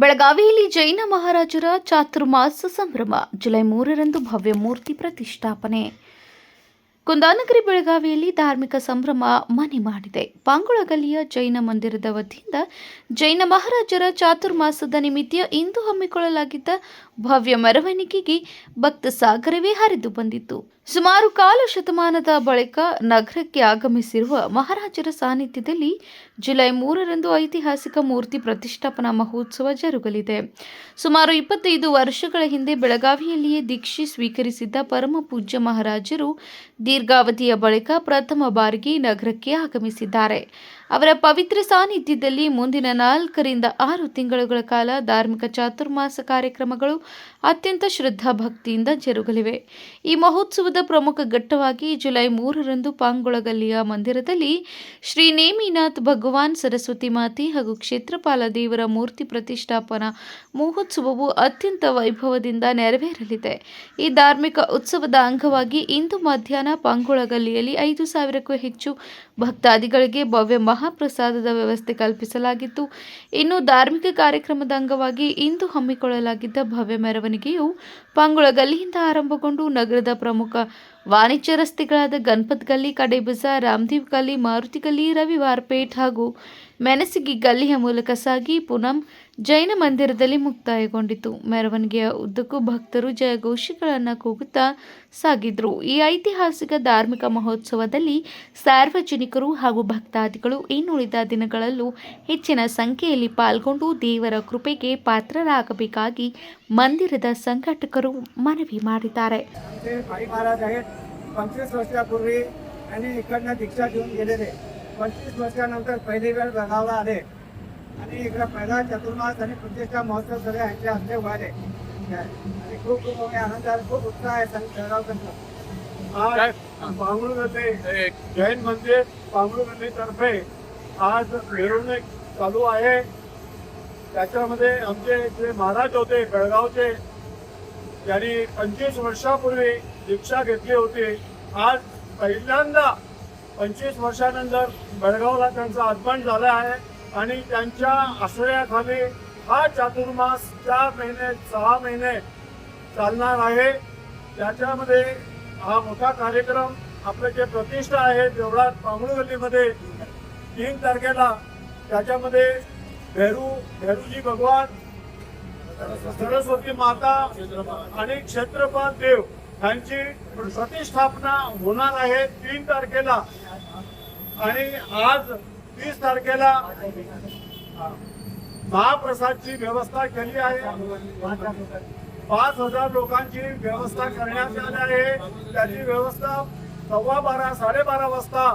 ಬೆಳಗಾವಿಯಲ್ಲಿ ಜೈನ ಮಹಾರಾಜರ ಚಾತುರ್ಮಾಸ ಸಂಭ್ರಮ. ಜುಲೈ 3ರಂದು ಭವ್ಯ ಮೂರ್ತಿ ಪ್ರತಿಷ್ಠಾಪನೆ. ಕುಂದಾನಗರಿ ಬೆಳಗಾವಿಯಲ್ಲಿ ಧಾರ್ಮಿಕ ಸಂಭ್ರಮ ಮನೆ ಮಾಡಿದೆ. ಪಾಂಗುಳ ಗಲ್ಲಿಯ ಜೈನ ಮಂದಿರದ ವತಿಯಿಂದ ಜೈನ ಮಹಾರಾಜರ ಚಾತುರ್ಮಾಸದ ನಿಮಿತ್ತ ಇಂದು ಹಮ್ಮಿಕೊಳ್ಳಲಾಗಿದ್ದ ಭವ್ಯ ಮೆರವಣಿಗೆಗೆ ಭಕ್ತ ಸಾಗರವೇ ಹರಿದು ಬಂದಿತ್ತು. ಸುಮಾರು ಕಾಲು ಶತಮಾನದ ಬಳಿಕ ನಗರಕ್ಕೆ ಆಗಮಿಸಿರುವ ಮಹಾರಾಜರ ಸಾನ್ನಿಧ್ಯದಲ್ಲಿ ಜುಲೈ 3ರಂದು ಐತಿಹಾಸಿಕ ಮೂರ್ತಿ ಪ್ರತಿಷ್ಠಾಪನಾ ಮಹೋತ್ಸವ ಜರುಗಲಿದೆ. ಸುಮಾರು 25 ವರ್ಷಗಳ ಹಿಂದೆ ಬೆಳಗಾವಿಯಲ್ಲಿಯೇ ದೀಕ್ಷೆ ಸ್ವೀಕರಿಸಿದ್ದ ಪರಮ ಪೂಜ್ಯ ಮಹಾರಾಜರು ದೀರ್ಘಾವಧಿಯ ಬಳಿಕ ಪ್ರಥಮ ಬಾರಿಗೆ ನಗರಕ್ಕೆ ಆಗಮಿಸಿದ್ದಾರೆ. ಅವರ ಪವಿತ್ರ ಸಾನ್ನಿಧ್ಯದಲ್ಲಿ ಮುಂದಿನ 4 ರಿಂದ 6 ತಿಂಗಳುಗಳ ಕಾಲ ಧಾರ್ಮಿಕ ಚಾತುರ್ಮಾಸ ಕಾರ್ಯಕ್ರಮಗಳು ಅತ್ಯಂತ ಶ್ರದ್ಧಾ ಭಕ್ತಿಯಿಂದ ಜರುಗಲಿವೆ. ಈ ಮಹೋತ್ಸವದ ಪ್ರಮುಖ ಘಟ್ಟವಾಗಿ ಜುಲೈ 3ರಂದು ಪಾಂಗುಳಗಲ್ಲಿಯ ಮಂದಿರದಲ್ಲಿ ಶ್ರೀ ನೇಮಿನಾಥ್ ಭಗವಾನ್, ಸರಸ್ವತಿ ಮಾತೆ ಹಾಗೂ ಕ್ಷೇತ್ರಪಾಲ ದೇವರ ಮೂರ್ತಿ ಪ್ರತಿಷ್ಠಾಪನಾ ಮಹೋತ್ಸವವು ಅತ್ಯಂತ ವೈಭವದಿಂದ ನೆರವೇರಲಿದೆ. ಈ ಧಾರ್ಮಿಕ ಉತ್ಸವದ ಅಂಗವಾಗಿ ಇಂದು ಮಧ್ಯಾಹ್ನ ಪಾಂಗುಳಗಲ್ಲಿಯಲ್ಲಿ 5,000ಕ್ಕೂ ಹೆಚ್ಚು ಭಕ್ತಾದಿಗಳಿಗೆ ಭವ್ಯ ಮಹಾಪ್ರಸಾದದ ವ್ಯವಸ್ಥೆ ಕಲ್ಪಿಸಲಾಗಿತ್ತು. ಇನ್ನು ಧಾರ್ಮಿಕ ಕಾರ್ಯಕ್ರಮದ ಅಂಗವಾಗಿ ಇಂದು ಹಮ್ಮಿಕೊಳ್ಳಲಾಗಿದ್ದ ಭವ್ಯ ಮೆರವಣಿಗೆಯು ಪಾಂಗುಳಗಲ್ಲಿಯಿಂದ ಆರಂಭಗೊಂಡು ನಗರದ ಪ್ರಮುಖ ವಾಣಿಜ್ಯ ರಸ್ತೆಗಳಾದ ಗಣಪತ್ ಗಲ್ಲಿ, ಕಡೆ ಬಜಾರ್, ರಾಮದೇವ್ ಗಲ್ಲಿ, ಮಾರುತಿ ಗಲ್ಲಿ, ರವಿವಾರ್ ಪೇಟ್ ಹಾಗೂ ಮೆಣಸಿಗಿ ಗಲ್ಲಿಯ ಮೂಲಕ ಸಾಗಿ ಪುನಃ ಜೈನ ಮಂದಿರದಲ್ಲಿ ಮುಕ್ತಾಯಗೊಂಡಿತು. ಮೆರವಣಿಗೆಯ ಉದ್ದಕ್ಕೂ ಭಕ್ತರು ಜಯಘೋಷಗಳನ್ನು ಕೂಗುತ್ತಾ ಸಾಗಿದ್ರು. ಈ ಐತಿಹಾಸಿಕ ಧಾರ್ಮಿಕ ಮಹೋತ್ಸವದಲ್ಲಿ ಸಾರ್ವಜನಿಕರು ಹಾಗೂ ಭಕ್ತಾದಿಗಳು ಇನ್ನುಳಿದ ದಿನಗಳಲ್ಲೂ ಹೆಚ್ಚಿನ ಸಂಖ್ಯೆಯಲ್ಲಿ ಪಾಲ್ಗೊಂಡು ದೇವರ ಕೃಪೆಗೆ ಪಾತ್ರರಾಗಬೇಕಾಗಿ ಮಂದಿರದ ಸಂಘಟಕರು ಮನವಿ ಮಾಡಿದ್ದಾರೆ. 25 वर्षापूर्वी आणि इकडनं दीक्षा घेऊन गेलेले. 25 वर्षानंतर पहिली वेळ बेळगावला आले आणि इकडे पहिला चतुर्मास आणि प्रतिष्ठा महोत्सव सगळे यांच्या हस्ते व्हायले आणि खूप खूप आनंद आहे, खूप उत्साह आहे बेळगावकडनं. आज पांगुळगल्ली जैन मंदिर पांगुळगल्लीतर्फे आज मिरवणूक चालू आहे. त्याच्यामध्ये आमचे जे महाराज होते बेळगावचे, त्यांनी 25 वर्षापूर्वी दीक्षा घेतली होती. आज पहिल्यांदा 25 वर्षानंतर बेळगावला त्यांचं आगमन झालं आहे आणि त्यांच्या आश्रयाखाली हा चातुर्मास 4 महिने 6 महिने चालणार आहे. त्याच्यामध्ये हा मोठा कार्यक्रम आपले जे प्रतिष्ठा आहे देवळात पांगुळगल्लीमध्ये 3 तारखेला त्याच्यामध्ये भेरूजी भगवान, सरस्वती माता आणि क्षेत्रपाल देव यांची प्रतिष्ठापना होणार आहे 3 तारखेला. आणि आज 30 तारखेला महाप्रसादची व्यवस्था केली आहे. 5,000 लोकांची व्यवस्था करण्यात आली आहे. त्याची व्यवस्था 12:15 साडेबारा वाजता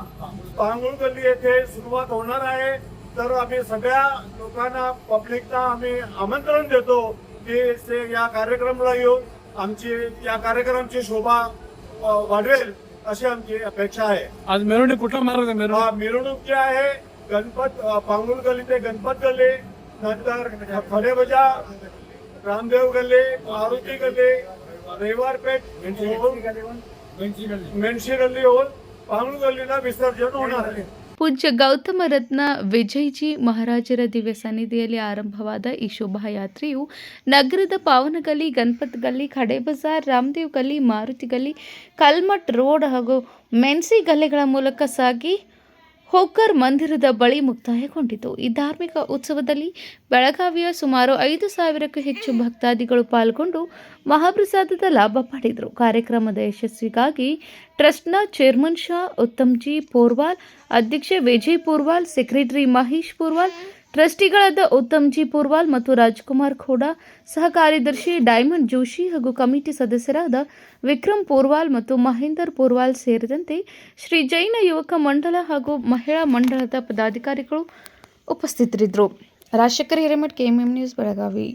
पांगुळगल्ली येथे सुरुवात होणार आहे. तर आम्ही सगळ्या लोकांना, पब्लिकला आम्ही आमंत्रण देतो की ते या कार्यक्रमाला येऊन आमची या कार्यक्रमाची शोभा वाढवेल अशी आमची अपेक्षा आहे. आज मिरवणूक कुठला मार्ग मिरवणूक जी आहे गणपत पांगुळ गल्ली ते गणपत गल्ली, नंतर खडे बजार, रामदेव गल्ली, मारुती गल्ली, रविवार पेठ, मेणशी गल्ली होऊन पांगुळ गल्लीला विसर्जन होणार आहे. ಪೂಜ್ಯ ಗೌತಮ ರತ್ನ ವಿಜಯಜಿ ಮಹಾರಾಜರ ದಿವ್ಯ ಸನ್ನಿಧಿಯಲ್ಲಿ ಆರಂಭವಾದ ಈ ಶೋಭಾಯಾತ್ರೆಯು ನಗರದ ಪಾವನಗಲ್ಲಿ, ಗಣಪತ್ ಗಲ್ಲಿ, ಖಡೆ ಬಜಾರ್, ರಾಮದೇವ್ ಗಲ್ಲಿ, ಮಾರುತಿ ಗಲ್ಲಿ, ಕಲ್ಮಠ್ ರೋಡ್ ಹಾಗೂ ಮೆನ್ಸಿ ಗಲ್ಲಿಗಳ ಮೂಲಕ ಸಾಗಿ ಹೋಕರ್ ಮಂದಿರದ ಬಳಿ ಮುಕ್ತಾಯಗೊಂಡಿತು. ಈ ಧಾರ್ಮಿಕ ಉತ್ಸವದಲ್ಲಿ ಬೆಳಗಾವಿಯ ಸುಮಾರು 5,000ಕ್ಕೂ ಹೆಚ್ಚು ಭಕ್ತಾದಿಗಳು ಪಾಲ್ಗೊಂಡು ಮಹಾಪ್ರಸಾದದ ಲಾಭ ಪಡೆದರು. ಕಾರ್ಯಕ್ರಮದ ಯಶಸ್ವಿಗಾಗಿ ಟ್ರಸ್ಟ್ನ ಚೇರ್ಮನ್ ಶಾ ಉತ್ತಮ್ಜಿ ಪೋರ್ವಾಲ್, ಅಧ್ಯಕ್ಷ ವಿಜಯ್ ಪೋರ್ವಾಲ್, ಸೆಕ್ರೆಟರಿ ಮಹೇಶ್ ಪೋರ್ವಾಲ್, ಟ್ರಸ್ಟಿಗಳಾದ ಉತ್ತಮ್ಜಿ ಪೋರ್ವಾಲ್ ಮತ್ತು ರಾಜ್ಕುಮಾರ್ ಖೋಡಾ, ಸಹ ಕಾರ್ಯದರ್ಶಿ ಡೈಮಂಡ್ ಜೋಶಿ ಹಾಗೂ ಕಮಿಟಿ ಸದಸ್ಯರಾದ ವಿಕ್ರಮ್ ಪೋರ್ವಾಲ್ ಮತ್ತು ಮಹೇಂದರ್ ಪೋರ್ವಾಲ್ ಸೇರಿದಂತೆ ಶ್ರೀ ಜೈನ ಯುವಕ ಮಂಡಳ ಹಾಗೂ ಮಹಿಳಾ ಮಂಡಳದ ಪದಾಧಿಕಾರಿಗಳು ಉಪಸ್ಥಿತರಿದ್ದರು. Rajashekar Hiremath, KMM news, Belagavi.